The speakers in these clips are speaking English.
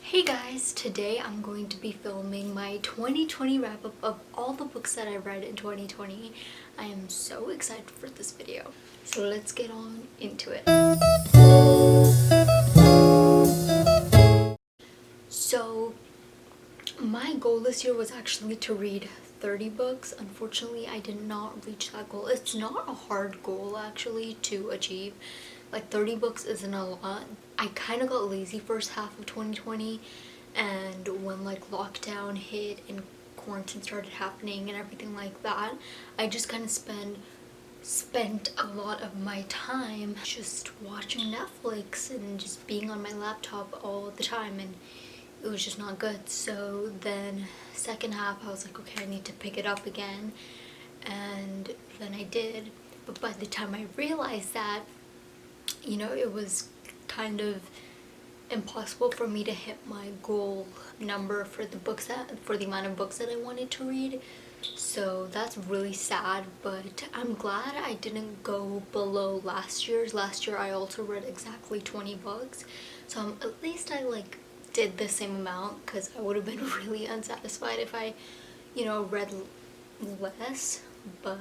Hey guys, today I'm going to be filming my 2020 wrap-up of all the books that I read in 2020. I am so excited for this video. So let's get on into it. So my goal this year was actually to read 30 books. Unfortunately, I did not reach that goal. It's not a hard goal actually to achieve. Like 30 books isn't a lot. I kind of got lazy first half of 2020, and when like lockdown hit and quarantine started happening and everything like that, I just kind of spent a lot of my time just watching Netflix and just being on my laptop all the time, and it was just not good. So then second half I was like, okay, I need to pick it up again, and then I did. But by the time I realized that, you know, it was kind of impossible for me to hit my goal number for the amount of books that I wanted to read. So that's really sad, but I'm glad I didn't go below last year's. Last year I also read exactly 20 books, so at least I like did the same amount, because I would have been really unsatisfied if I, you know, read less. But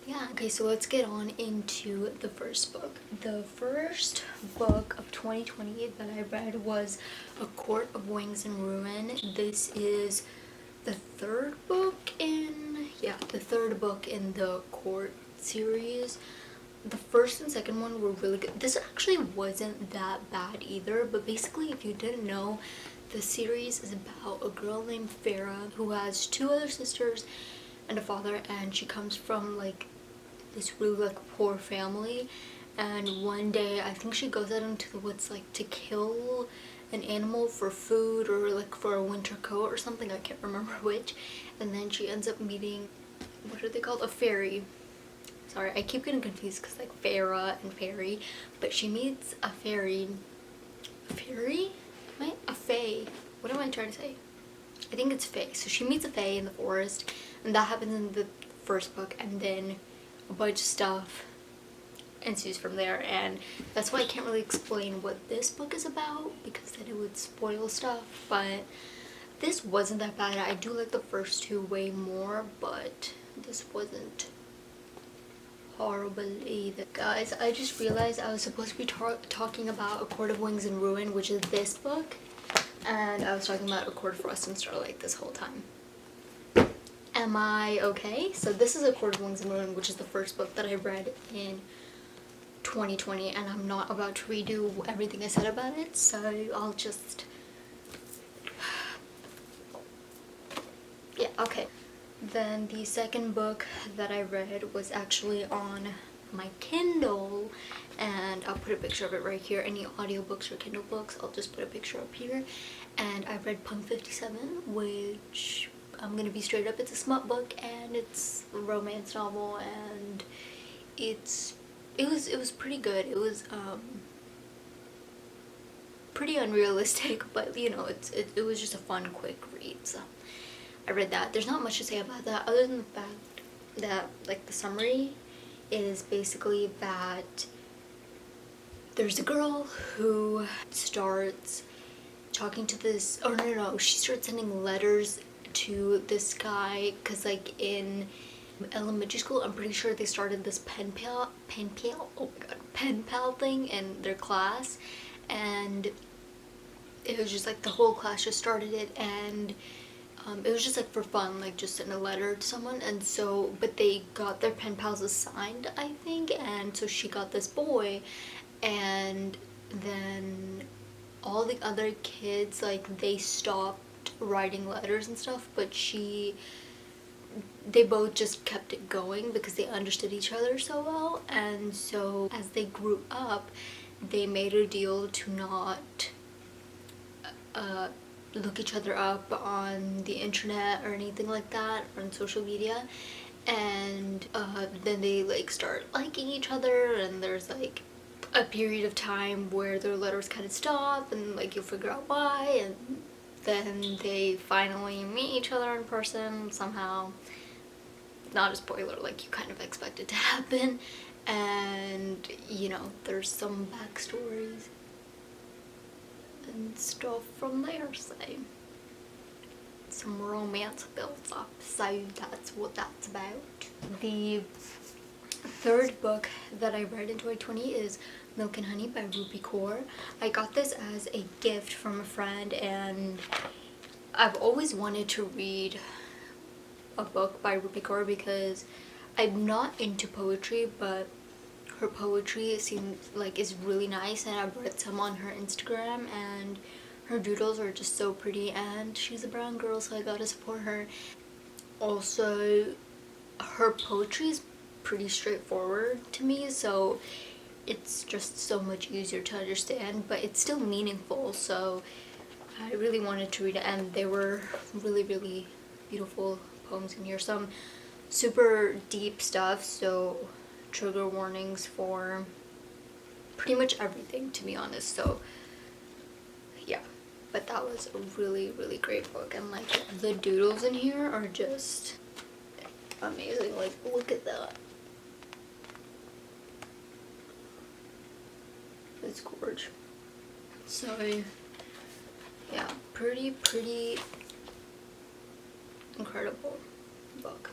yeah, okay, so let's get on into the first book. The first book of 2020 that I read was A Court of Wings and Ruin. This is the third book in the Court series. The first and second one were really good. This actually wasn't that bad either, but basically, if you didn't know, the series is about a girl named Farah who has two other sisters and a father, and she comes from like this really like poor family, and one day I think she goes out into the woods like to kill an animal for food or like for a winter coat or something, I can't remember which, and then she ends up meeting, what are they called, a fairy. Sorry, I keep getting confused because like Farah and fairy, but she meets a fairy. A fae. What am I trying to say? I think it's fae. So she meets a fae in the forest, and that happens in the first book, and then a bunch of stuff ensues from there, and that's why I can't really explain what this book is about because then it would spoil stuff. But this wasn't that bad. I do like the first two way more, but this wasn't horrible either. Guys, I just realized I was supposed to be talking about A Court of Wings and Ruin, which is this book, and I was talking about A Court of Frost and Starlight this whole time. Am I okay? So this is A Court of Wings and Ruin, which is the first book that I read in 2020, and I'm not about to redo everything I said about it, so I'll just... yeah, okay. Then the second book that I read was actually on my Kindle, and I'll put a picture of it right here. Any audiobooks or Kindle books, I'll just put a picture up here. And I read Punk 57, which... I'm gonna be straight up, it's a smut book and it's a romance novel, and it was pretty good. It was pretty unrealistic, but you know, it was just a fun quick read, so I read that. There's not much to say about that other than the fact that like the summary is basically that there's a girl who starts talking to this, oh no, she starts sending letters to this guy, because like in elementary school I'm pretty sure they started this pen pal thing in their class, and it was just like the whole class just started it, and it was just like for fun, like just send a letter to someone. And so, but they got their pen pals assigned, I think, and so she got this boy, and then all the other kids, like they stopped writing letters and stuff, but they both just kept it going because they understood each other so well. And so as they grew up, they made a deal to not look each other up on the internet or anything like that, or on social media. And then they like start liking each other, and there's like a period of time where their letters kind of stop, and like you'll figure out why, and then they finally meet each other in person somehow. Not a spoiler, like you kind of expect it to happen. And you know, there's some backstories and and stuff from there. So some romance builds up, so that's what that's about. The third book that I read in 2020 is Milk and Honey by Rupi Kaur. I got this as a gift from a friend, and I've always wanted to read a book by Rupi Kaur because I'm not into poetry, but her poetry seems like is really nice, and I've read some on her Instagram, and her doodles are just so pretty, and she's a brown girl, so I gotta support her. Also, her poetry is pretty straightforward to me, so it's just so much easier to understand, but it's still meaningful, so I really wanted to read it, and there were really, really beautiful poems in here. Some super deep stuff, so trigger warnings for pretty much everything, to be honest. So yeah, but that was a really, really great book, and like the doodles in here are just amazing. Like, look at that. It's gorgeous. So yeah, pretty incredible book.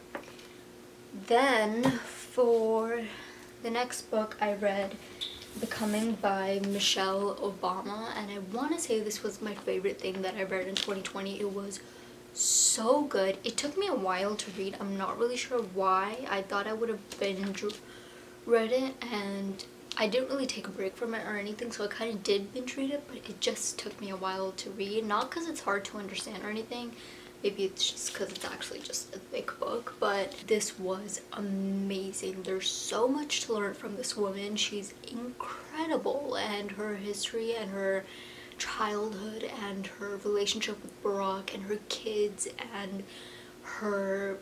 Then for the next book, I read Becoming by Michelle Obama, and I want to say this was my favorite thing that I read in 2020. It was so good. It took me a while to read. I'm not really sure why. I thought I would have binge read it, and I didn't really take a break from it or anything, so I kind of did binge read it, but it just took me a while to read. Not because it's hard to understand or anything. Maybe it's just because it's actually just a thick book, but this was amazing. There's so much to learn from this woman. She's incredible, and her history and her childhood and her relationship with Barack and her kids and her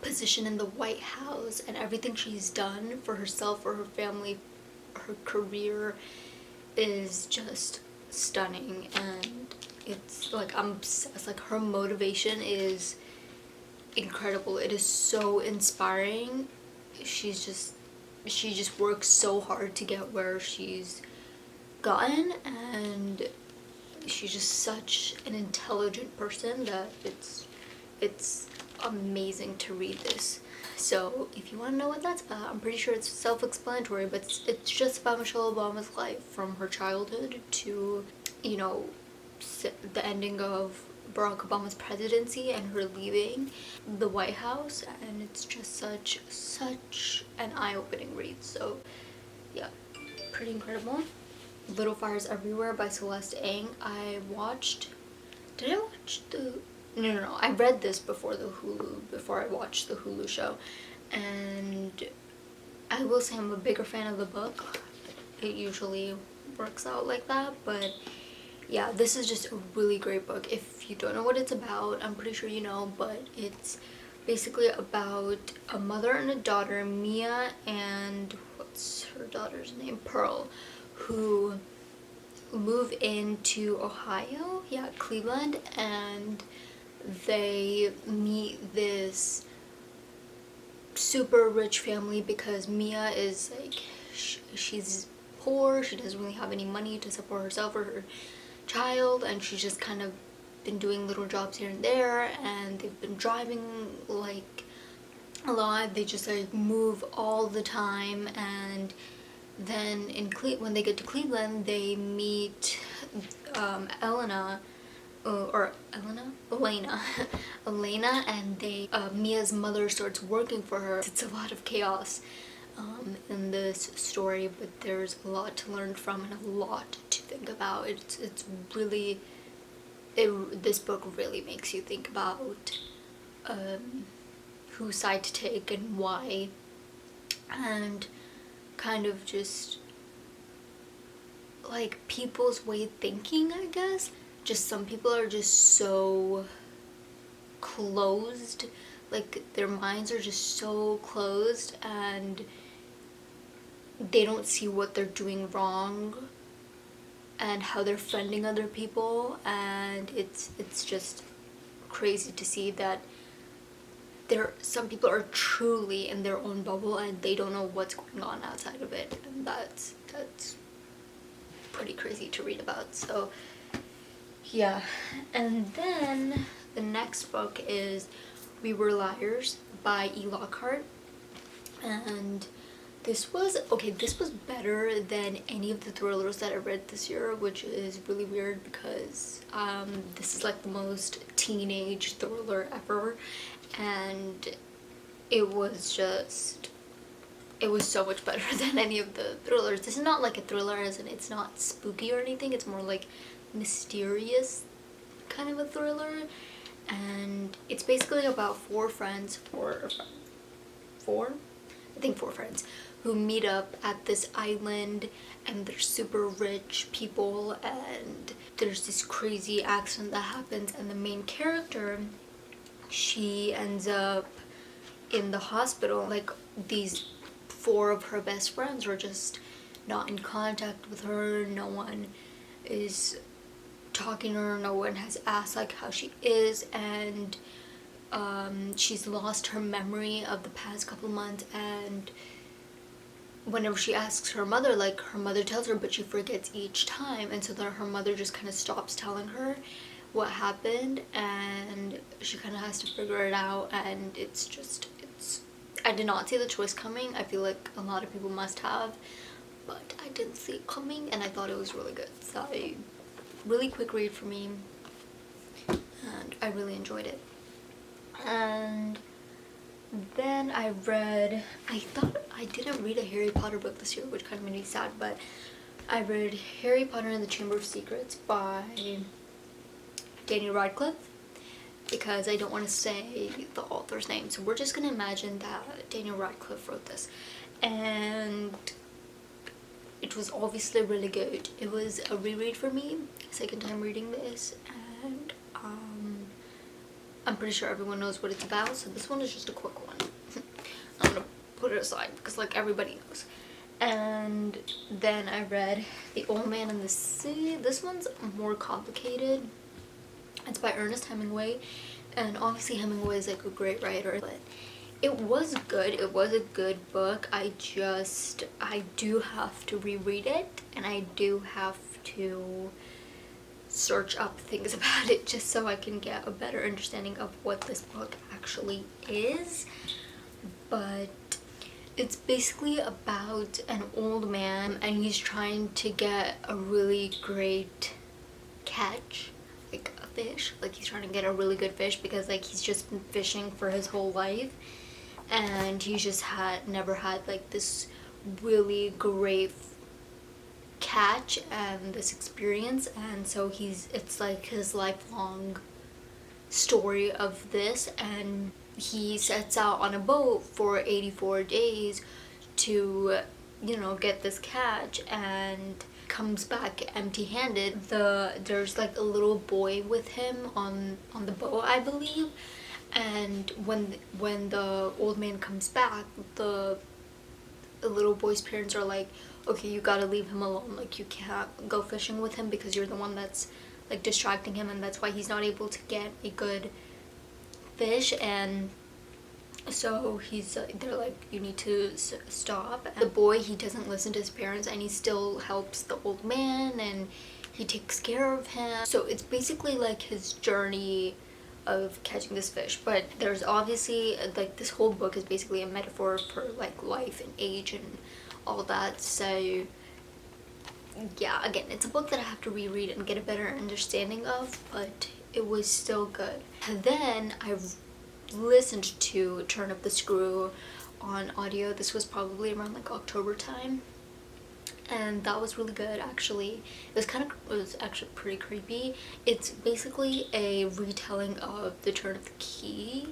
position in the White House and everything she's done for herself, for her family, her career is just stunning, and it's like I'm obsessed. Like, her motivation is incredible. It is so inspiring. She just works so hard to get where she's gotten, and she's just such an intelligent person that it's amazing to read this. So if you want to know what that's about, I'm pretty sure it's self-explanatory, but it's just about Michelle Obama's life from her childhood to, you know, the ending of Barack Obama's presidency and her leaving the White House, and it's just such an eye-opening read. So yeah, pretty incredible. Little Fires Everywhere by Celeste. Did I watch the no, I read this before I watched the Hulu show, and I will say I'm a bigger fan of the book. It usually works out like that, but yeah, this is just a really great book. If you don't know what it's about, I'm pretty sure you know, but it's basically about a mother and a daughter, Mia and what's her daughter's name? Pearl, who move into Ohio, Cleveland, and they meet this super rich family because Mia is like, she's poor, she doesn't really have any money to support herself or her child, and she's just kind of been doing little jobs here and there, and they've been driving like a lot. They just like move all the time, and then when they get to Cleveland, they meet Elena, and Mia's mother starts working for her. It's a lot of chaos in this story, but there's a lot to learn from and a lot to think about. It's really, this book really makes you think about whose side to take and why, and kind of just like people's way of thinking, I guess. Just some people are just so closed, like their minds are just so closed, and they don't see what they're doing wrong and how they're offending other people, and it's just crazy to see that some people are truly in their own bubble and they don't know what's going on outside of it, and that's pretty crazy to read about. So Yeah, and then the next book is We Were Liars by Lockhart. And this was better than any of the thrillers that I read this year, which is really weird because this is like the most teenage thriller ever, and it was so much better than any of the thrillers. This is not like a thriller as in it's not spooky or anything, it's more like mysterious kind of a thriller, and it's basically about four friends, four friends who meet up at this island, and they're super rich people, and there's this crazy accident that happens, and the main character, she ends up in the hospital. Like, these four of her best friends are just not in contact with her, no one is talking to her, no one has asked like how she is, and she's lost her memory of the past couple months, and whenever she asks her mother, like, her mother tells her, but she forgets each time, and so then her mother just kind of stops telling her what happened, and she kind of has to figure it out, and I did not see the twist coming. I feel like a lot of people must have, but I didn't see it coming, and I thought it was really good. So, really quick read for me, and I really enjoyed it. And then I thought I didn't read a Harry Potter book this year, which kind of made me sad, but I read Harry Potter and the Chamber of Secrets by Daniel Radcliffe, because I don't want to say the author's name, so we're just going to imagine that Daniel Radcliffe wrote this. And it was obviously really good. It was a reread for me, second time reading this, and I'm pretty sure everyone knows what it's about, so this one is just a quick one. I'm gonna put it aside because like everybody knows. And then I read The Old Man and the Sea. This one's more complicated. It's by Ernest Hemingway, and obviously Hemingway is like a great writer, but it was good. It was a good book. I do have to reread it, and I do have to search up things about it just so I can get a better understanding of what this book actually is. But it's basically about an old man, and he's trying to get a really great catch, like a fish. Like, he's trying to get a really good fish because like he's just been fishing for his whole life, and he's just never had like this really great catch and this experience, and so it's like his lifelong story of this, and he sets out on a boat for 84 days to, you know, get this catch, and comes back empty-handed. There's like a little boy with him on the boat, I believe, and when the old man comes back, the little boy's parents are like, okay, you gotta leave him alone, like you can't go fishing with him because you're the one that's like distracting him, and that's why he's not able to get a good fish. And so they're like, you need to stop. And the boy, he doesn't listen to his parents, and he still helps the old man, and he takes care of him. So it's basically like his journey of catching this fish. But there's obviously like, this whole book is basically a metaphor for like life and age and all that. So yeah, again, it's a book that I have to reread and get a better understanding of, but it was still good. And then I listened to Turn Up the Screw on audio. This was probably around like October time, and that was really good actually. It was actually pretty creepy. It's basically a retelling of the Turn of the Key,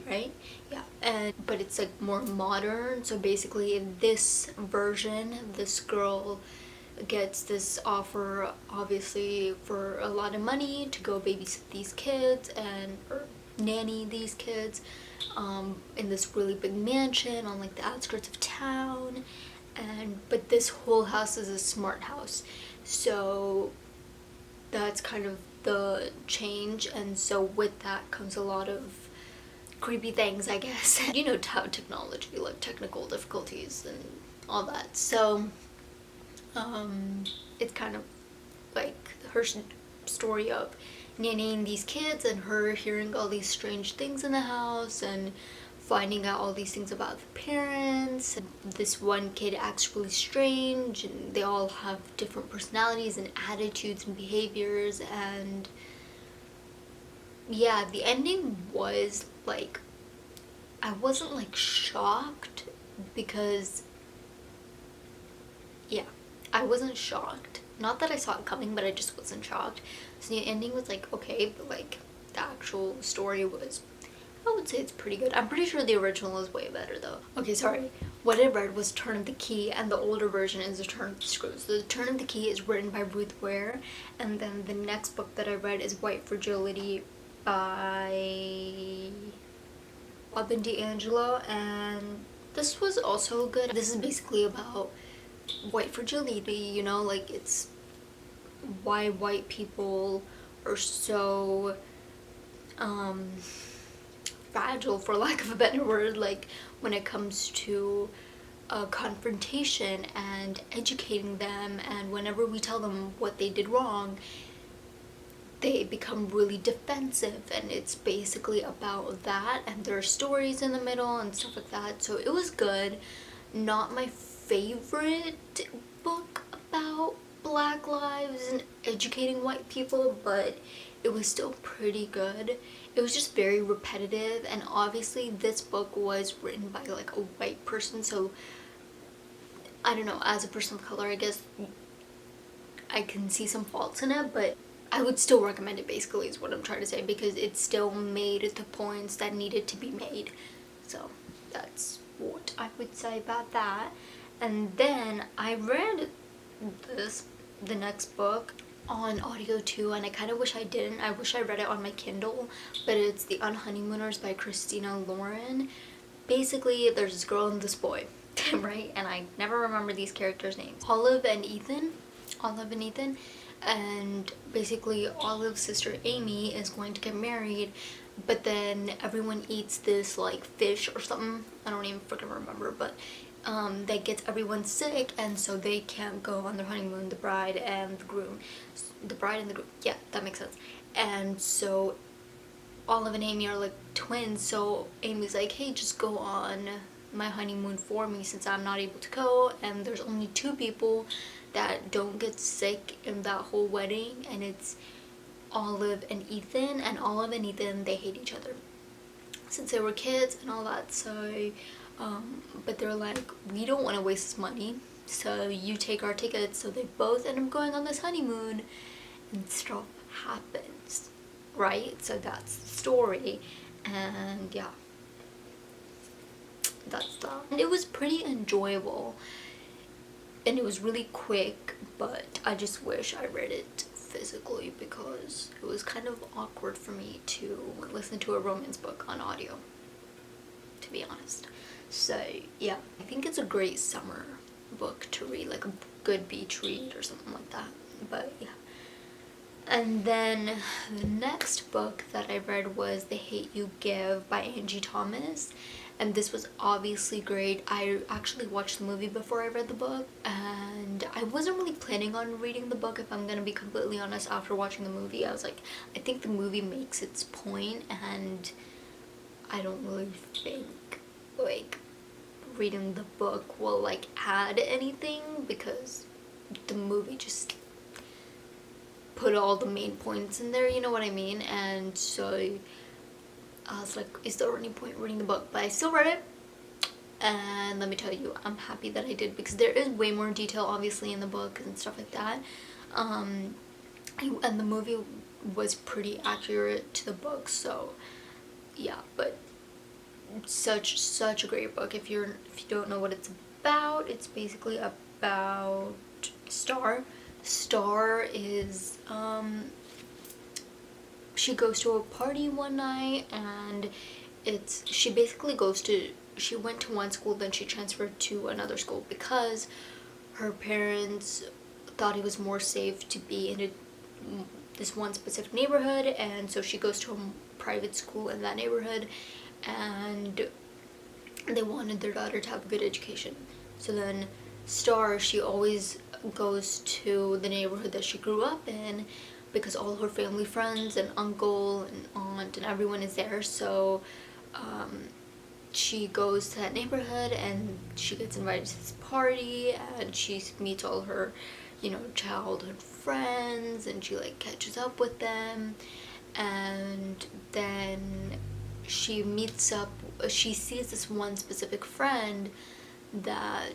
right? Yeah. But it's like more modern. So basically in this version, this girl gets this offer, obviously for a lot of money, to go babysit these kids or nanny these kids in this really big mansion on like the outskirts of town. But this whole house is a smart house, so that's kind of the change, and so with that comes a lot of creepy things, I guess. You know how technology, like technical difficulties and all that. So it's kind of like story of nannying these kids and her hearing all these strange things in the house and finding out all these things about the parents. And this one kid acts really strange, and they all have different personalities and attitudes and behaviors. And yeah, the ending was like, I wasn't like shocked because, yeah, I wasn't shocked. Not that I saw it coming, but I just wasn't shocked. So the ending was like, okay, but like the actual story was, I would say it's pretty good. I'm pretty sure the original is way better though. Okay, sorry. What I read was Turn of the Key, and the older version is The Turn of the Screw. So The Turn of the Key is written by Ruth Ware, and then the next book that I read is White Fragility by DiAngelo, and this was also good. This is basically about white fragility, you know, like it's why white people are so fragile, for lack of a better word, like when it comes to confrontation and educating them, and whenever we tell them what they did wrong, they become really defensive. And it's basically about that, and there are stories in the middle and stuff like that. So it was good. Not my favorite book about Black lives and educating white people, but it was still pretty good. It was just very repetitive, and obviously this book was written by like a white person, so I don't know, as a person of color, I guess I can see some faults in it, but I would still recommend it, basically, is what I'm trying to say, because it still made the points that needed to be made. So that's what I would say about that. And then I read the next book on audio too, and I kind of wish I didn't. I wish I read it on my Kindle, but it's The Unhoneymooners by Christina Lauren. Basically, there's this girl and this boy, right? And I never remember these characters' names. Olive and Ethan. And basically Olive's sister Amy is going to get married, but then everyone eats this like fish or something, I don't even freaking remember, but that gets everyone sick, and so they can't go on their honeymoon, the bride and the groom. Yeah, that makes sense. And so Olive and Amy are like twins, so Amy's like, hey, just go on my honeymoon for me since I'm not able to go, and there's only 2 people that don't get sick in that whole wedding, and it's Olive and Ethan. And Olive and Ethan, they hate each other since they were kids and all that. So but they're like, we don't want to waste this money, so you take our tickets. So they both end up going on this honeymoon, and stuff happens, right? So that's the story, and yeah, that's that. And it was pretty enjoyable, and it was really quick, but I just wish I read it physically because it was kind of awkward for me to listen to a romance book on audio, to be honest. So yeah, I think it's a great summer book to read, like a good beach read or something like that. But yeah. And then the next book that I read was The Hate You Give by Angie Thomas, and this was obviously great. I actually watched the movie before I read the book, and I wasn't really planning on reading the book, if I'm gonna be completely honest. After watching the movie, I was like, I think the movie makes its point, and I don't really think like reading the book will like add anything, because the movie just put all the main points in there, you know what I mean? And so I was like, is there any point reading the book? But I still read it, and let me tell you, I'm happy that I did, because there is way more detail obviously in the book and stuff like that. And the movie was pretty accurate to the book, so yeah. But such a great book. If you don't know what it's about, it's basically about Star. Star is she goes to a party one night, and she went to one school, then she transferred to another school because her parents thought it was more safe to be in this one specific neighborhood, and so she goes to a private school in that neighborhood, and they wanted their daughter to have a good education. So then Star, she always goes to the neighborhood that she grew up in, because all her family friends and uncle and aunt and everyone is there. So she goes to that neighborhood and she gets invited to this party, and she meets all her, you know, childhood friends, and she like catches up with them. And then she sees this one specific friend that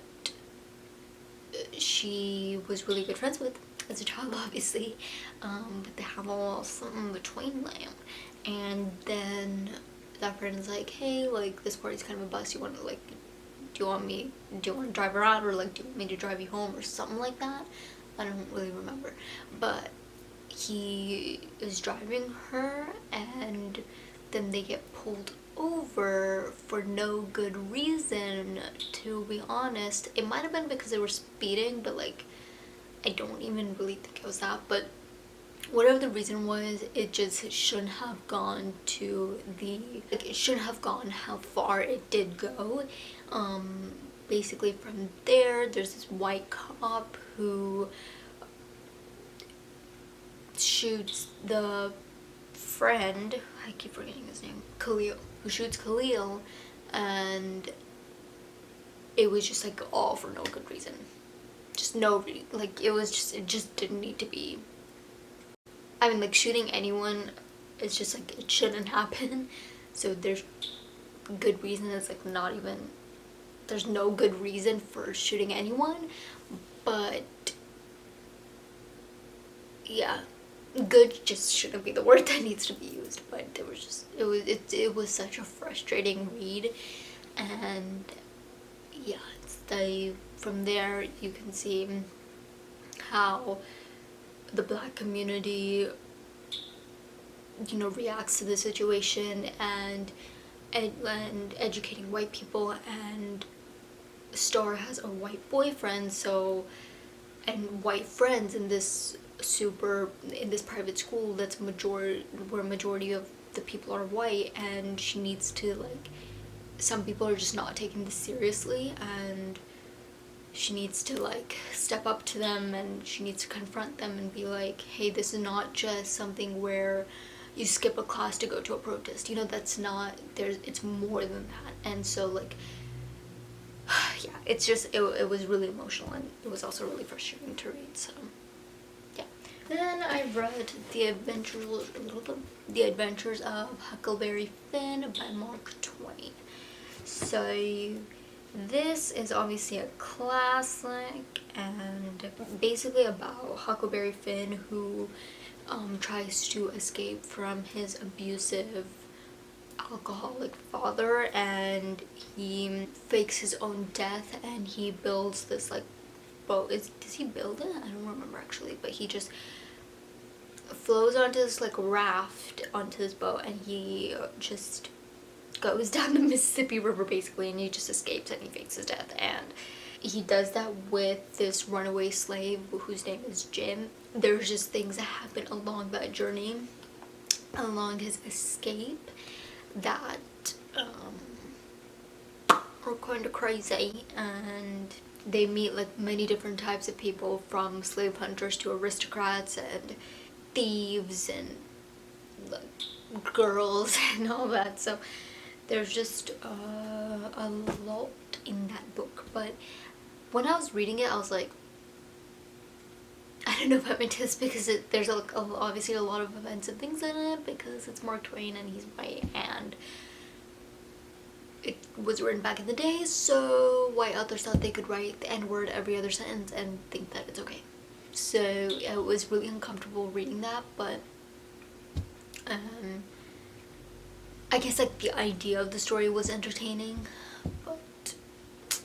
she was really good friends with as a child, obviously, but they have a little something between them. And then that friend is like, hey, like, this party's kind of a bust, you want to, like, do you want to drive around, or like, do you want me to drive you home, or something like that? I don't really remember, but he is driving her, and then they get pulled over for no good reason. To be honest, it might have been because they were speeding, but like, I don't even really think it was that. But whatever the reason was, it just shouldn't have gone to the, like, it shouldn't have gone how far it did go. Basically from there's this white cop who shoots the friend, I keep forgetting his name, Khalil, who shoots Khalil, and it was just like all for no good reason. Just no, like, it just didn't need to be. I mean, like, shooting anyone is just like, it shouldn't happen. So there's good reason, it's like not even, there's no good reason for shooting anyone, but yeah, good just shouldn't be the word that needs to be used. But it was such a frustrating read. And yeah, from there you can see how the black community, you know, reacts to the situation, and educating white people. And Star has a white boyfriend, so, and white friends in this private school that's where majority of the people are white, and she needs to, like, some people are just not taking this seriously, and she needs to, like, step up to them, and she needs to confront them and be like, hey, this is not just something where you skip a class to go to a protest, you know, that's not, it's more than that. And so, like, yeah, it's just, it was really emotional, and it was also really frustrating to read. So yeah. Then I read The Adventures of Huckleberry Finn by Mark Twain. So this is obviously a classic, and basically about Huckleberry Finn, who tries to escape from his abusive alcoholic father, and he fakes his own death, and he builds this, like, boat. Does he build it? I don't remember actually, but he just flows onto this, like, raft onto this boat, and he just goes down the Mississippi River basically, and he just escapes, and he fakes his death. And he does that with this runaway slave whose name is Jim. There's just things that happen along that journey, along his escape, that are kind of crazy. And they meet, like, many different types of people, from slave hunters to aristocrats and thieves and, like, girls and all that. So there's just a lot in that book. But when I was reading it, I was like, I don't know if I'm into this, because there's obviously a lot of offensive things in it, because it's Mark Twain and he's white, and it was written back in the day, so white authors thought they could write the N-word every other sentence and think that it's okay. So it was really uncomfortable reading that. But I guess, like, the idea of the story was entertaining, but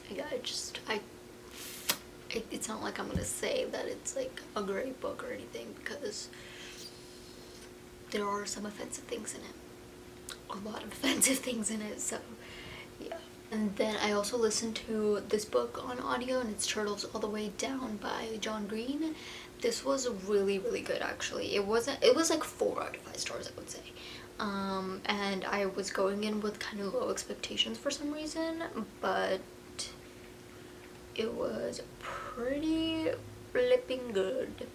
yeah, it's not like I'm gonna say that it's, like, a great book or anything, because there are some offensive things in it, a lot of offensive things in it. So yeah. And then I also listened to this book on audio, and it's Turtles All the Way Down by John Green. This was really, really good, actually. It was like 4 out of 5 stars, I would say. And I was going in with kind of low expectations for some reason, but it was pretty flipping good.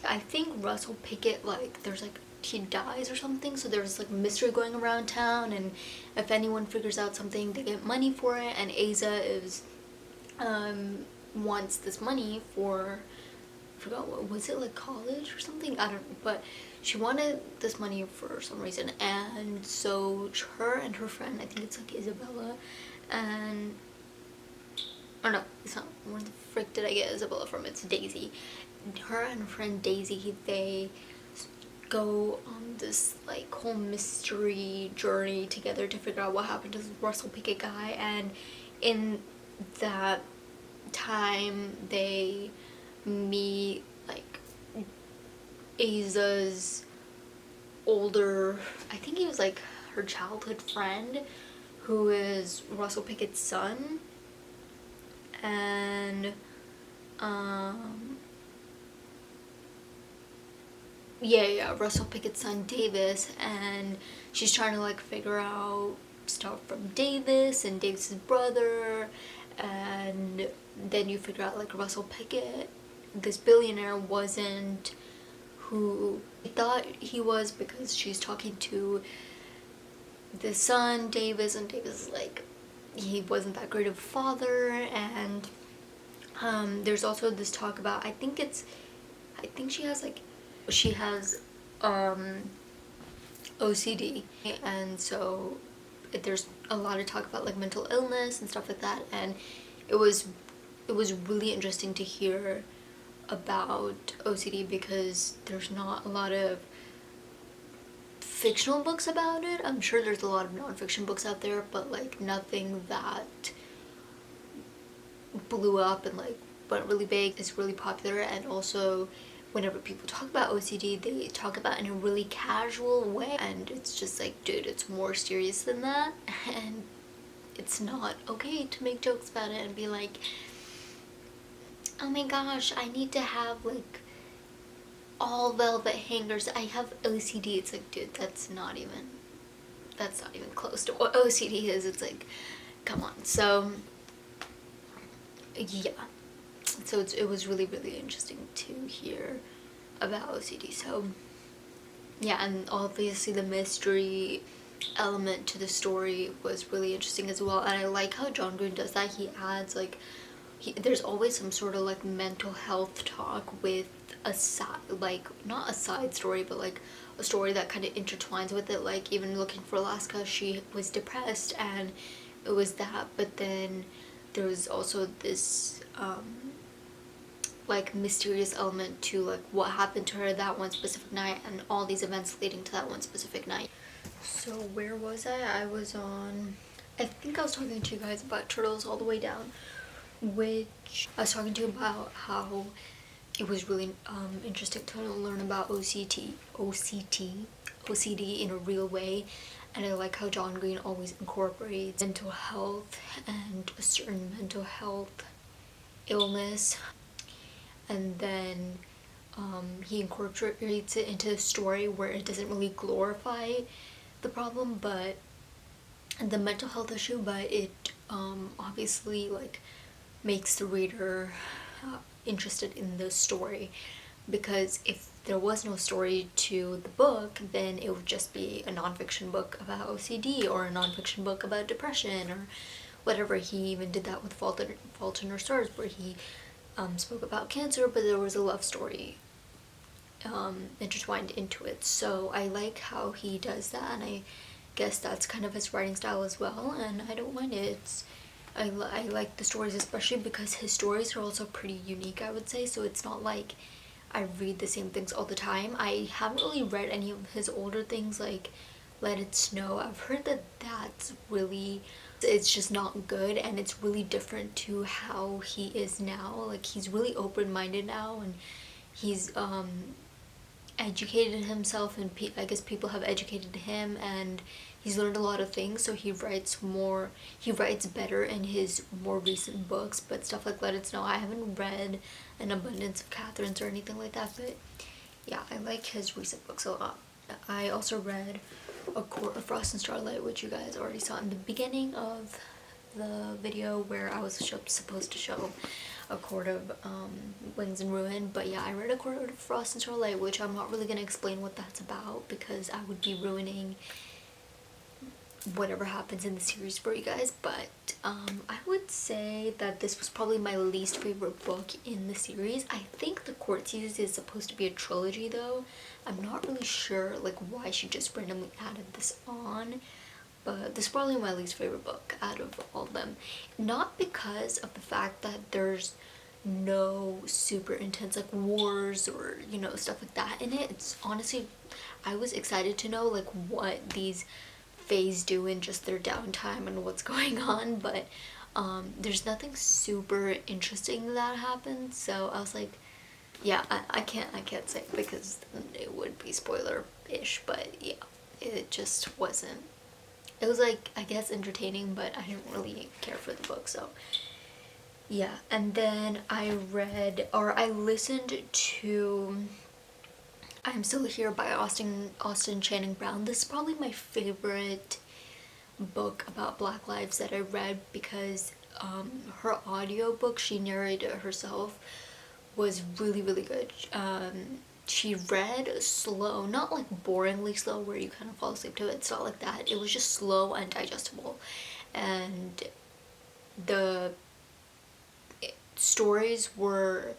I think Russell Pickett, like, there's like, he dies or something, so there's like mystery going around town, and if anyone figures out something, they get money for it. And Asa is wants this money for, I forgot, what was it, like college or something, I don't know, but she wanted this money for some reason. And so her and her friend, I think it's like Isabella, and or no, it's not, where the frick did I get Isabella from? It's Daisy. Her and her friend Daisy, they go on this like whole mystery journey together to figure out what happened to this Russell Pickett guy. And in that time they meet like Asa's older, I think he was like her childhood friend, who is Russell Pickett's son. And Russell Pickett's son Davis, and she's trying to like figure out stuff from Davis and Davis's brother. And then you figure out like Russell Pickett, this billionaire, wasn't who he thought he was, because she's talking to the son Davis, and Davis is like, he wasn't that great of a father. And there's also this talk about, I think she has OCD, and so there's a lot of talk about like mental illness and stuff like that. And it was really interesting to hear about OCD, because there's not a lot of fictional books about it. I'm sure there's a lot of non-fiction books out there, but like nothing that blew up and like went really big, is really popular. And also whenever people talk about OCD, they talk about it in a really casual way, and it's just like, dude, it's more serious than that. And it's not okay to make jokes about it and be like, oh my gosh, I need to have like all velvet hangers, I have OCD. It's like, dude, that's not even close to what OCD is. It's like, come on. So yeah, so it was really, really interesting to hear about OCD. So yeah, and obviously the mystery element to the story was really interesting as well. And I like how John Green does that. He adds like, there's always some sort of like mental health talk with a side, like not a side story, but like a story that kind of intertwines with it. Like even Looking for Alaska, she was depressed and it was that, but then there was also this like mysterious element to like what happened to her that one specific night, and all these events leading to that one specific night. So where was I? I was talking to you guys about Turtles All the Way Down, which I was talking to you about how it was really interesting to learn about OCD in a real way. And I like how John Green always incorporates mental health and a certain mental health illness, and then he incorporates it into the story where it doesn't really glorify the problem, but the mental health issue, but it obviously like makes the reader interested in the story. Because if there was no story to the book, then it would just be a nonfiction book about OCD or a nonfiction book about depression or whatever. He even did that with Fault in Our Stars, where he spoke about cancer, but there was a love story intertwined into it. So I like how he does that, and I guess that's kind of his writing style as well, and I don't mind it. I like the stories, especially because his stories are also pretty unique, I would say. So it's not like I read the same things all the time. I haven't really read any of his older things like Let It Snow. I've heard that that's really, it's just not good, and it's really different to how he is now. Like he's really open-minded now, and he's educated himself, and I guess people have educated him, and he's learned a lot of things, so he writes better in his more recent books. But stuff like Let It Snow, I haven't read An Abundance of Catherines or anything like that, but yeah, I like his recent books a lot. I also read A Court of Frost and Starlight, which you guys already saw in the beginning of the video where I was supposed to show A Court of Wings and Ruin. But yeah, I read A Court of Frost and Starlight, which I'm not really going to explain what that's about because I would be ruining whatever happens in the series for you guys. But I would say that this was probably my least favorite book in the series. I think the Court series is supposed to be a trilogy though. I'm not really sure like why she just randomly added this on, but this is probably my least favorite book out of all of them. Not because of the fact that there's no super intense like wars or you know stuff like that in it. It's honestly, I was excited to know like what these fays do in just their downtime and what's going on, but there's nothing super interesting that happens, so I was like, yeah, I can't say because it would be spoiler-ish, but yeah, it just wasn't, it was like, I guess entertaining, but I didn't really care for the book, so yeah. And then I read, or I listened to I'm Still Here by Austin Channing Brown. This is probably my favorite book about Black lives that I read because her audiobook, she narrated it herself, was really good. She read slow, not like boringly slow where you kind of fall asleep to it. It's not like that. It was just slow and digestible, and the stories were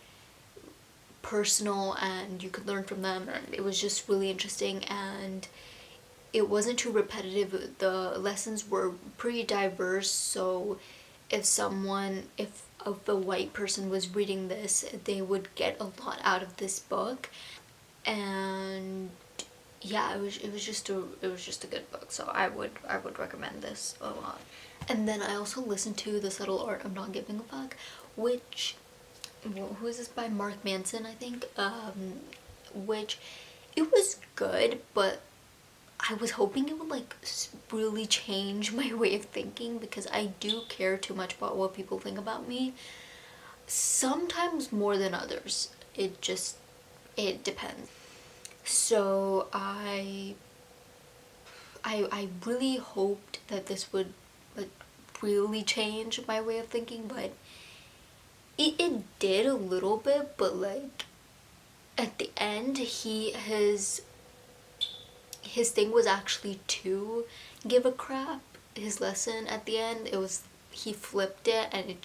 personal and you could learn from them, and it was just really interesting, and it wasn't too repetitive. The lessons were pretty diverse, so if a white person was reading this, they would get a lot out of this book. And yeah, it was just a good book, so I would recommend this a lot. And then I also listened to The Subtle Art of Not Giving a Fuck, which, well, who is this by? Mark Manson, I think. Which, it was good, but I was hoping it would like really change my way of thinking because I do care too much about what people think about me. Sometimes more than others. It depends. So I really hoped that this would like really change my way of thinking, but it did a little bit, but like at the end his thing was actually to give a crap. His lesson at the end, it was, he flipped it, and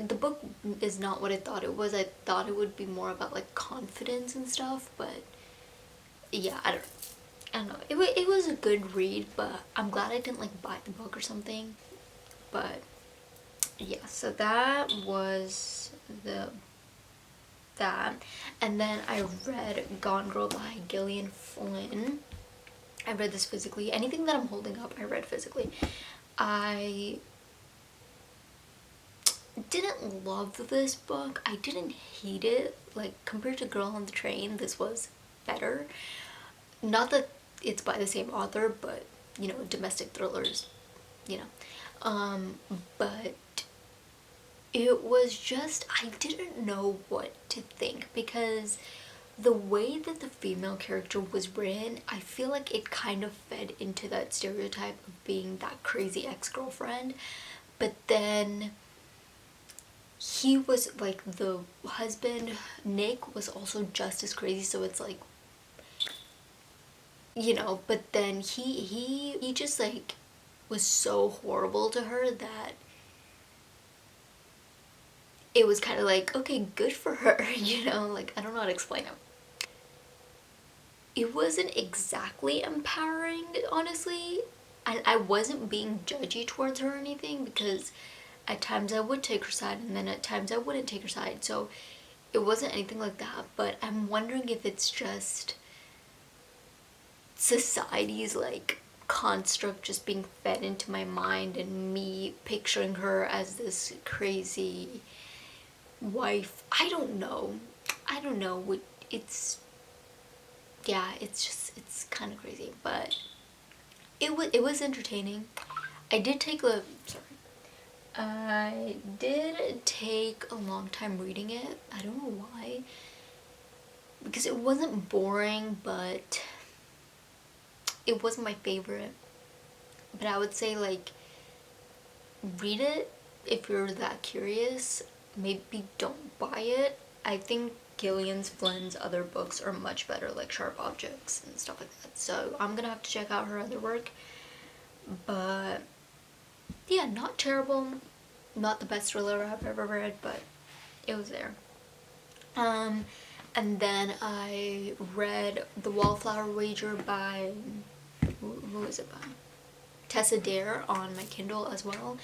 the book is not what I thought it was. I thought it would be more about like confidence and stuff, but yeah, I don't know. It was a good read, but I'm glad I didn't like buy the book or something. But yeah, so that was that. And then I read Gone Girl by Gillian Flynn. I read this physically. Anything that I'm holding up, I read physically. I didn't love this book. I didn't hate it. Like, compared to Girl on the Train, this was better. Not that it's by the same author, but, you know, domestic thrillers, you know. But it was just, I didn't know what to think because the way that the female character was written, I feel like it kind of fed into that stereotype of being that crazy ex-girlfriend. But then he was like, the husband, Nick, was also just as crazy, so it's like, you know, but then he just like was so horrible to her that it was kind of like, okay, good for her, you know, like, I don't know how to explain it. It wasn't exactly empowering, honestly, and I wasn't being judgy towards her or anything because at times I would take her side and then at times I wouldn't take her side, so it wasn't anything like that. But I'm wondering if it's just society's like construct just being fed into my mind and me picturing her as this crazy wife. I don't know. It's, yeah, it's kind of crazy, but it was entertaining. I did take a long time reading it. I don't know why, because it wasn't boring, but it wasn't my favorite. But I would say, like, read it if you're that curious. maybe don't buy it. I think Gillian Flynn's other books are much better, like Sharp Objects and stuff like that. So I'm gonna have to check out her other work. But yeah, not terrible. Not the best thriller I've ever read, but it was there. And then I read The Wallflower Wager by, who is it by? Tessa Dare on my Kindle as well.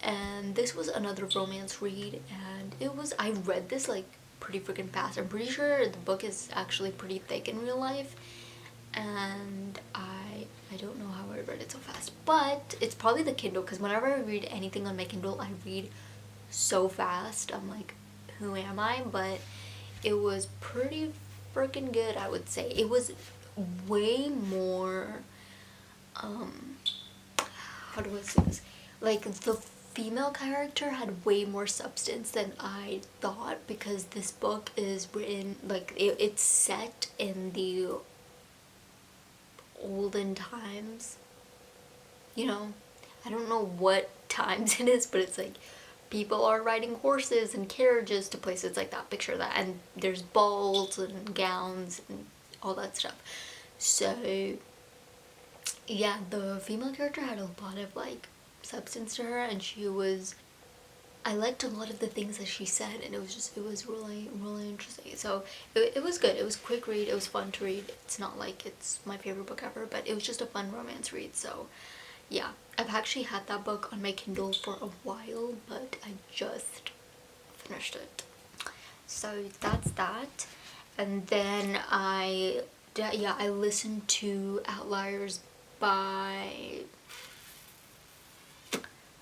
And this was another romance read, and I read this like pretty freaking fast. I'm pretty sure the book is actually pretty thick in real life, and I don't know how I read it so fast, but it's probably the Kindle, because whenever I read anything on my Kindle, I read so fast. I'm like, who am I? But it was pretty freaking good, I would say. It was way more, how do I say this? Like, the female character had way more substance than I thought, because this book is written, like, it's set in the olden times. You know, I don't know what times it is, but it's like people are riding horses and carriages to places like that. Picture that. And there's balls and gowns and all that stuff. So yeah, the female character had a lot of like substance to her, and I liked a lot of the things that she said, and it was really, really interesting. So it was good. It was a quick read. It was fun to read. It's not like it's my favorite book ever, but it was just a fun romance read. So yeah, I've actually had that book on my Kindle for a while, but I just finished it. So that's that. And then I listened to Outliers by,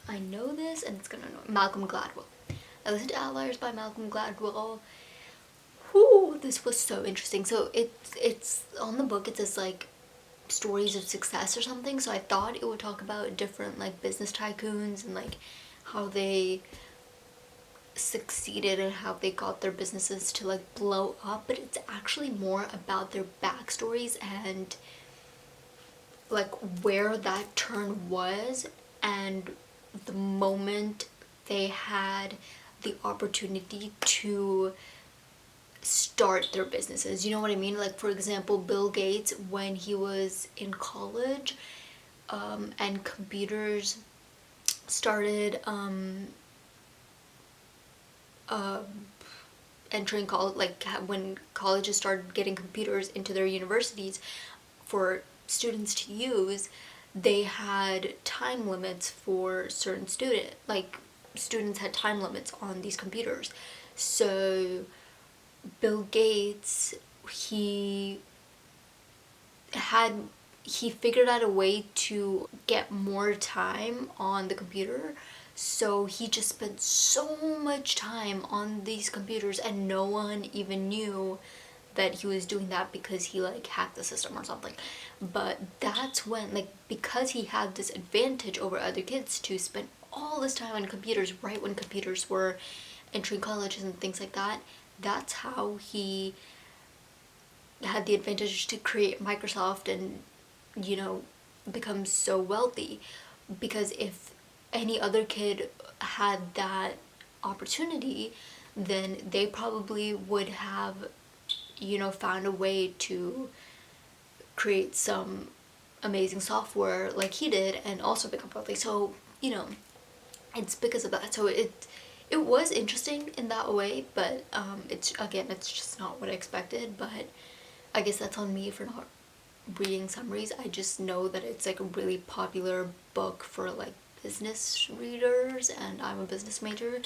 I know this and it's gonna annoy, Malcolm Gladwell. I listened to Outliers by Malcolm Gladwell. Whoo, this was so interesting. So it's on the book, it says like stories of success or something, so I thought it would talk about different like business tycoons and like how they succeeded and how they got their businesses to like blow up, but it's actually more about their backstories and like where that turn was and the moment they had the opportunity to start their businesses. You know what I mean? Like, for example, Bill Gates, when he was in college, and computers started entering college, like when colleges started getting computers into their universities for students to use, they had time limits for certain students had time limits on these computers. So Bill Gates, he figured out a way to get more time on the computer, so he just spent so much time on these computers and no one even knew that he was doing that because he like hacked the system or something. But that's when, like, because he had this advantage over other kids to spend all this time on computers right when computers were entering colleges and things like that, that's how he had the advantage to create Microsoft and, you know, become so wealthy. Because if any other kid had that opportunity, then they probably would have, you know, found a way to create some amazing software like he did and also become wealthy. So, you know, it's because of that. So it was interesting in that way, but it's just not what I expected. But I guess that's on me for not reading summaries. I just know that it's like a really popular book for like business readers, and I'm a business major,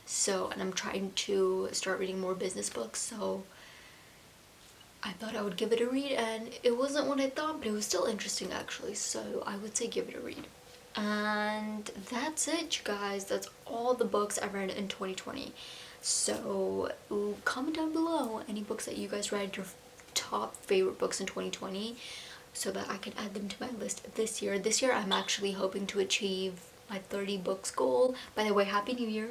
so, and I'm trying to start reading more business books, so I thought I would give it a read, and it wasn't what I thought, but it was still interesting actually, so I would say give it a read. And that's it, you guys. That's all the books I read in 2020. So comment down below any books that you guys read, your top favorite books in 2020, so that I can add them to my list this year. This year I'm actually hoping to achieve my 30 books goal. By the way, Happy New Year.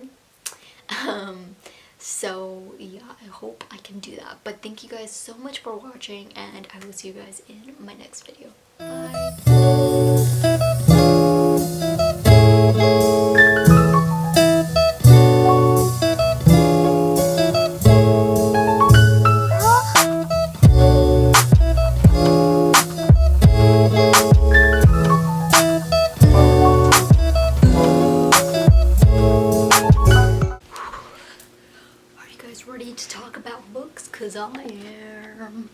So yeah, I hope I can do that. But thank you guys so much for watching, and I will see you guys in my next video. Bye! you guys ready to talk about books? Cause I am.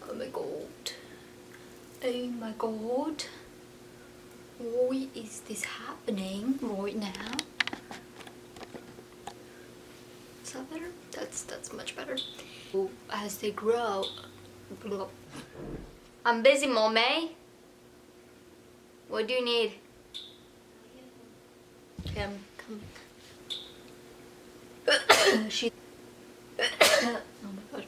Oh my god. Oh my god. Why is this happening right now? Is that better? That's much better. As they grow. I'm busy, mommy. What do you need? Come. She. Oh my god.